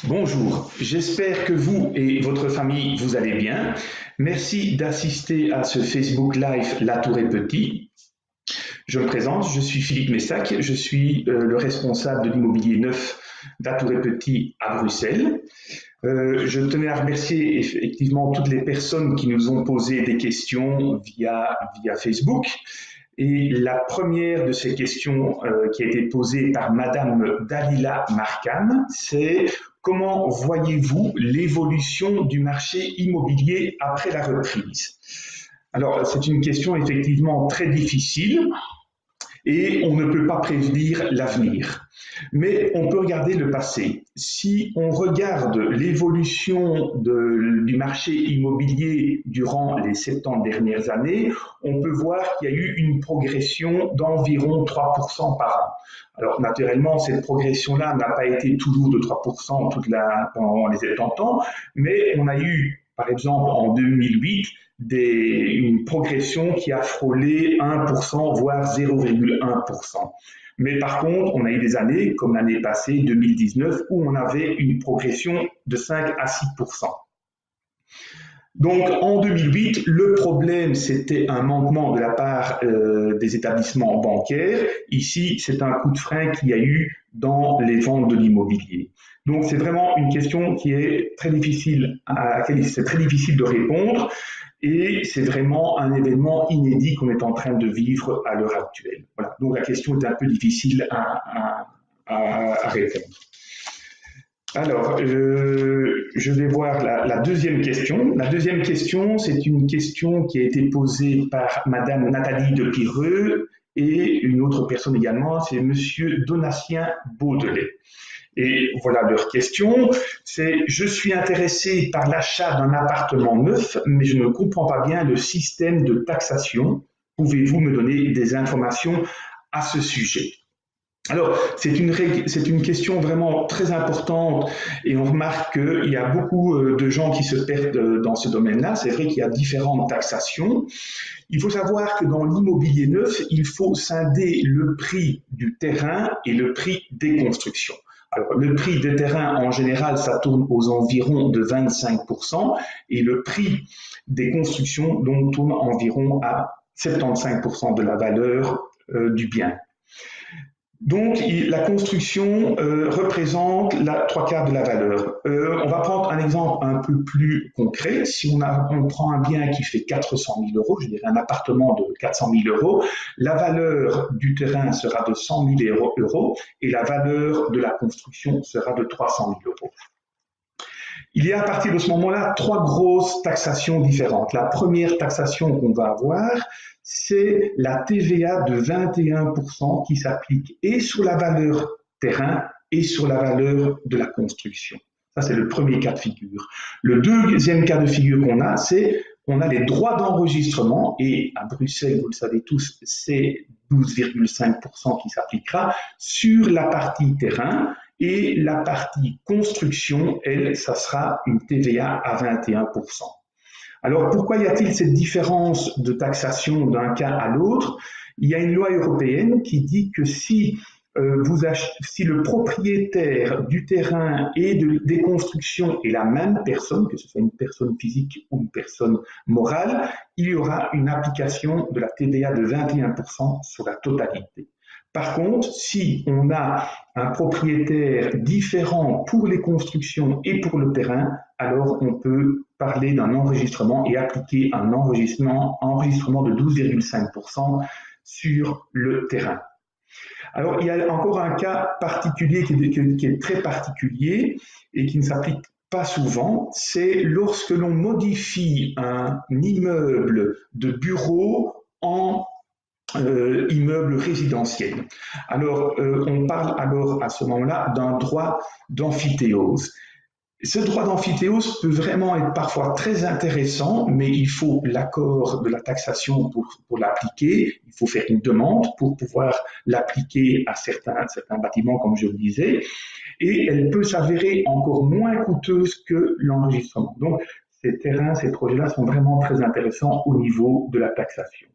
Bonjour, j'espère que vous et votre famille vous allez bien. Merci d'assister à ce Facebook Live La Tour est Petit. Je me présente, je suis Philippe Messac, je suis le responsable de l'immobilier neuf La Tour est Petit à Bruxelles. Je tenais à remercier effectivement toutes les personnes qui nous ont posé des questions via Facebook. Et la première de ces questions qui a été posée par Madame Dalila Markan, c'est: comment voyez-vous l'évolution du marché immobilier après la reprise? Alors, c'est une question effectivement très difficile et on ne peut pas prédire l'avenir. Mais on peut regarder le passé. Si on regarde l'évolution du marché immobilier durant les 70 dernières années, on peut voir qu'il y a eu une progression d'environ 3% par an. Alors naturellement, cette progression-là n'a pas été toujours de 3% pendant les 70 ans, mais on a eu, par exemple, en 2008, une progression qui a frôlé 1%, voire 0,1%. Mais par contre, on a eu des années, comme l'année passée, 2019, où on avait une progression de 5 à 6%. Donc en 2008, le problème, c'était un manquement de la part des établissements bancaires. Ici, c'est un coup de frein qu'il y a eu dans les ventes de l'immobilier. Donc c'est vraiment une question qui est très difficile, à laquelle c'est très difficile de répondre. Et c'est vraiment un événement inédit qu'on est en train de vivre à l'heure actuelle. Voilà. Donc la question est un peu difficile à répondre. Alors, je vais voir la deuxième question. La deuxième question, c'est une question qui a été posée par Madame Nathalie de Pireux et une autre personne également, c'est Monsieur Donatien Baudelet. Et voilà leur question, c'est: je suis intéressé par l'achat d'un appartement neuf, mais je ne comprends pas bien le système de taxation. Pouvez-vous me donner des informations à ce sujet? Alors, c'est une question vraiment très importante et on remarque qu'il y a beaucoup de gens qui se perdent dans ce domaine-là. C'est vrai qu'il y a différentes taxations. Il faut savoir que dans l'immobilier neuf, il faut scinder le prix du terrain et le prix des constructions. Alors, le prix des terrains, en général, ça tourne aux environs de 25% et le prix des constructions donc, tourne environ à 75% de la valeur du bien. Donc, la construction représente la 3/4 de la valeur. On va prendre un exemple un peu plus concret. Si on prend un bien qui fait 400 000 euros, je dirais un appartement de 400 000 euros, la valeur du terrain sera de 100 000 euros et la valeur de la construction sera de 300 000 euros. Il y a à partir de ce moment-là 3 grosses taxations différentes. La première taxation qu'on va avoir, c'est la TVA de 21% qui s'applique et sur la valeur terrain et sur la valeur de la construction. Ça, c'est le premier cas de figure. Le deuxième cas de figure qu'on a, c'est qu'on a les droits d'enregistrement et à Bruxelles, vous le savez tous, c'est 12,5% qui s'appliquera sur la partie terrain. Et la partie construction, elle, ça sera une TVA à 21%. Alors, pourquoi y a-t-il cette différence de taxation d'un cas à l'autre? Il y a une loi européenne qui dit que si le propriétaire du terrain et des constructions est la même personne, que ce soit une personne physique ou une personne morale, il y aura une application de la TVA de 21% sur la totalité. Par contre, si on a un propriétaire différent pour les constructions et pour le terrain, alors on peut parler d'un enregistrement et appliquer un enregistrement de 12,5% sur le terrain. Alors, il y a encore un cas particulier qui est très particulier et qui ne s'applique pas souvent, c'est lorsque l'on modifie un immeuble de bureau en immeuble résidentiel. Alors, on parle alors à ce moment-là d'un droit d'amphithéose. Ce droit d'amphithéose peut vraiment être parfois très intéressant, mais il faut l'accord de la taxation pour l'appliquer. Il faut faire une demande pour pouvoir l'appliquer à certains bâtiments, comme je le disais, et elle peut s'avérer encore moins coûteuse que l'enregistrement. Donc, ces terrains, ces projets-là sont vraiment très intéressants au niveau de la taxation.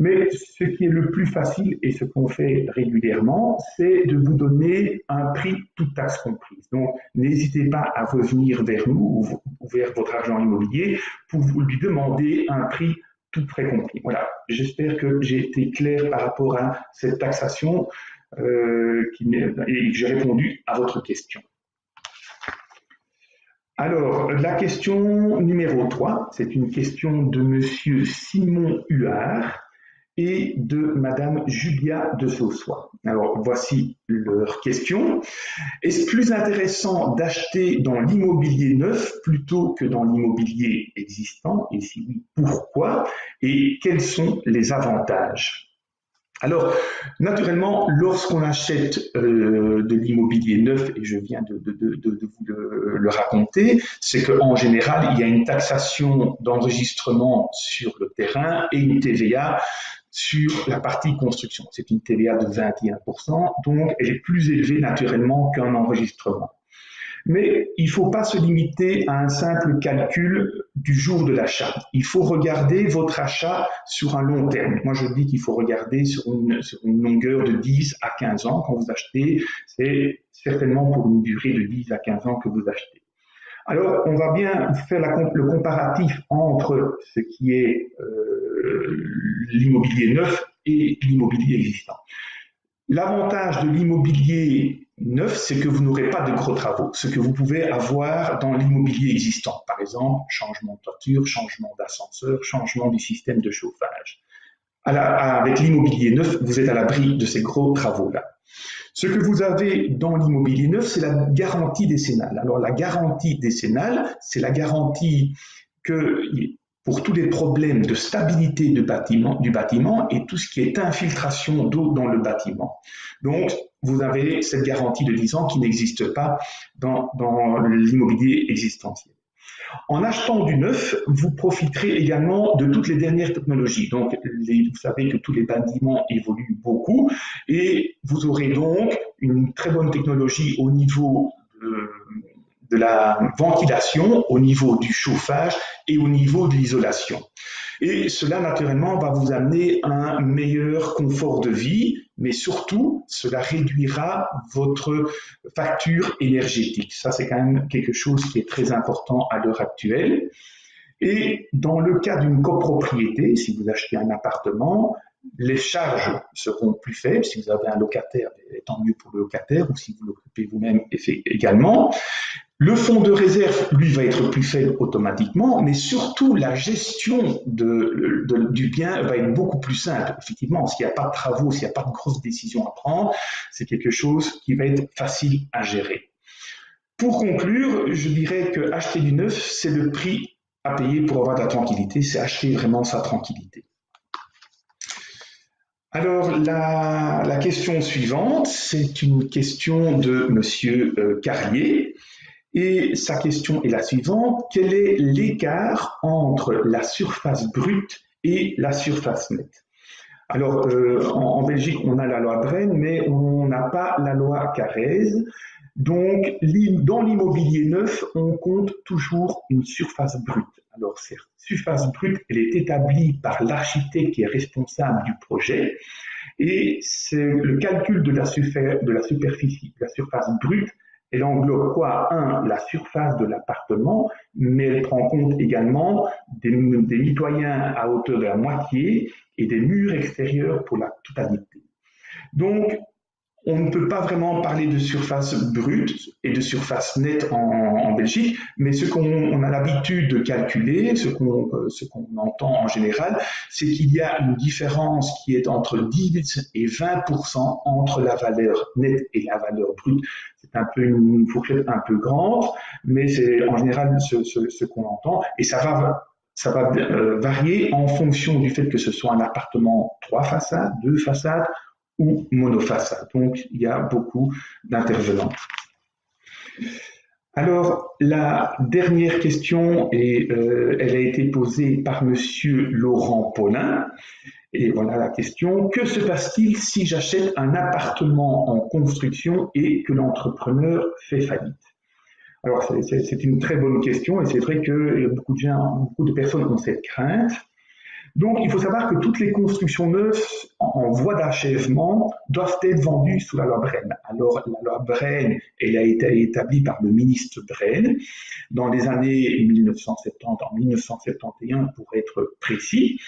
Mais ce qui est le plus facile et ce qu'on fait régulièrement, c'est de vous donner un prix toute taxe comprise. Donc, n'hésitez pas à revenir vers nous ou vers votre agent immobilier pour vous lui demander un prix tout frais compris. Voilà, j'espère que j'ai été clair par rapport à cette taxation et que j'ai répondu à votre question. Alors, la question numéro 3, c'est une question de monsieur Simon Huard et de madame Julia de Saussois. Alors, voici leur question. Est-ce plus intéressant d'acheter dans l'immobilier neuf plutôt que dans l'immobilier existant? Et si oui, pourquoi? Et quels sont les avantages? Alors, naturellement, lorsqu'on achète de l'immobilier neuf, et je viens de vous le raconter, c'est qu'en général, il y a une taxation d'enregistrement sur le terrain et une TVA sur la partie construction. C'est une TVA de 21%, donc elle est plus élevée naturellement qu'un enregistrement. Mais il ne faut pas se limiter à un simple calcul du jour de l'achat. Il faut regarder votre achat sur un long terme. Moi, je dis qu'il faut regarder sur une longueur de 10 à 15 ans. Quand vous achetez, c'est certainement pour une durée de 10 à 15 ans que vous achetez. Alors, on va bien faire le comparatif entre ce qui est l'immobilier neuf et l'immobilier existant. L'avantage de l'immobilier neuf, c'est que vous n'aurez pas de gros travaux, ce que vous pouvez avoir dans l'immobilier existant. Par exemple, changement de toiture, changement d'ascenseur, changement du système de chauffage. Avec l'immobilier neuf, vous êtes à l'abri de ces gros travaux-là. Ce que vous avez dans l'immobilier neuf, c'est la garantie décennale. Alors, la garantie décennale, c'est la garantie que pour tous les problèmes de stabilité du bâtiment et tout ce qui est infiltration d'eau dans le bâtiment. Donc, vous avez cette garantie de 10 ans qui n'existe pas dans l'immobilier existentiel. En achetant du neuf, vous profiterez également de toutes les dernières technologies. Donc, vous savez que tous les bâtiments évoluent beaucoup et vous aurez donc une très bonne technologie au niveau de la ventilation, au niveau du chauffage et au niveau de l'isolation. Et cela, naturellement, va vous amener un meilleur confort de vie, mais surtout, cela réduira votre facture énergétique. Ça, c'est quand même quelque chose qui est très important à l'heure actuelle. Et dans le cas d'une copropriété, si vous achetez un appartement, les charges seront plus faibles. Si vous avez un locataire, tant mieux pour le locataire, ou si vous l'occupez vous-même également. Le fonds de réserve, lui, va être plus faible automatiquement, mais surtout la gestion du bien va être beaucoup plus simple. Effectivement, s'il n'y a pas de travaux, s'il n'y a pas de grosses décisions à prendre, c'est quelque chose qui va être facile à gérer. Pour conclure, je dirais que acheter du neuf, c'est le prix à payer pour avoir de la tranquillité, c'est acheter vraiment sa tranquillité. Alors, la question suivante, c'est une question de monsieur Carrier. Et sa question est la suivante. Quel est l'écart entre la surface brute et la surface nette? Alors, en Belgique, on a la loi Brenne, mais on n'a pas la loi Carrez. Donc, dans l'immobilier neuf, on compte toujours une surface brute. Alors, cette surface brute, elle est établie par l'architecte qui est responsable du projet. Et c'est le calcul de la superficie, de la surface brute. Elle englobe quoi? La surface de l'appartement, mais elle prend compte également des mitoyens à hauteur de la moitié et des murs extérieurs pour la totalité. Donc, on ne peut pas vraiment parler de surface brute et de surface nette en Belgique, mais ce qu'on a l'habitude de calculer, ce qu'on entend en général, c'est qu'il y a une différence qui est entre 10 et 20% entre la valeur nette et la valeur brute. C'est un peu une fourchette un peu grande, mais c'est en général ce qu'on entend, et ça va varier en fonction du fait que ce soit un appartement 3 façades, 2 façades, ou monofaçade. Donc, il y a beaucoup d'intervenants. Alors, la dernière question, elle a été posée par monsieur Laurent Paulin. Et voilà la question. Que se passe-t-il si j'achète un appartement en construction et que l'entrepreneur fait faillite? Alors, c'est une très bonne question et c'est vrai que beaucoup de personnes ont cette crainte. Donc, il faut savoir que toutes les constructions neuves en voie d'achèvement doivent être vendues sous la loi Brenne. Alors, la loi Brenne, elle a été établie par le ministre Brenne dans les années 1970, en 1971 pour être précis.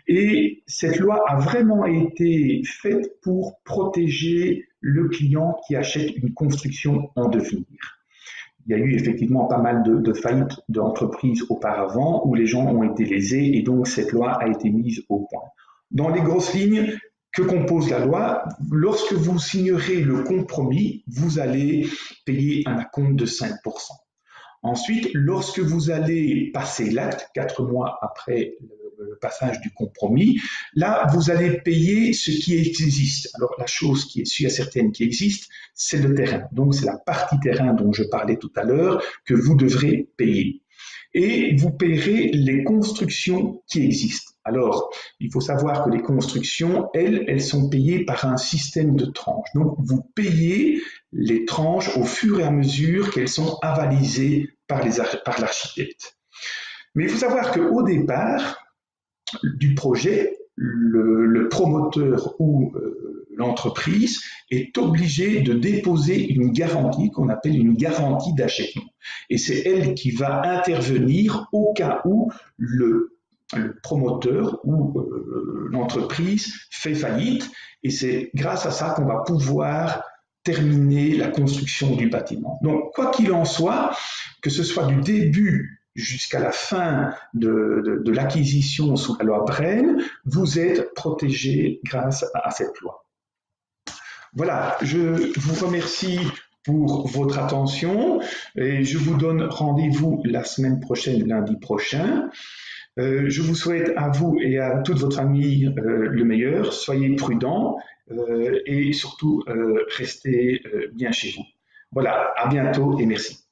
Et cette loi a vraiment été faite pour protéger le client qui achète une construction en devenir. Il y a eu effectivement pas mal de faillites d'entreprises auparavant où les gens ont été lésés et donc cette loi a été mise au point. Dans les grosses lignes, que compose la loi? Lorsque vous signerez le compromis, vous allez payer un acompte de 5%. Ensuite, lorsque vous allez passer l'acte, 4 mois après le passage du compromis, là, vous allez payer ce qui existe. Alors, la chose qui est sûre et certaine qui existe, c'est le terrain. Donc, c'est la partie terrain dont je parlais tout à l'heure que vous devrez payer. Et vous payerez les constructions qui existent. Alors, il faut savoir que les constructions, elles sont payées par un système de tranches. Donc, vous payez les tranches au fur et à mesure qu'elles sont avalisées par l'architecte. Mais il faut savoir qu'au départ du projet, le promoteur ou l'entreprise est obligé de déposer une garantie qu'on appelle une garantie d'achèvement. Et c'est elle qui va intervenir au cas où le promoteur ou l'entreprise fait faillite. Et c'est grâce à ça qu'on va pouvoir terminer la construction du bâtiment. Donc, quoi qu'il en soit, que ce soit du début jusqu'à la fin de l'acquisition sous la loi Brenne, vous êtes protégé grâce à cette loi. Voilà, je vous remercie pour votre attention et je vous donne rendez-vous la semaine prochaine, lundi prochain. Je vous souhaite à vous et à toute votre famille le meilleur. Soyez prudents et surtout restez bien chez vous. Voilà, à bientôt et merci.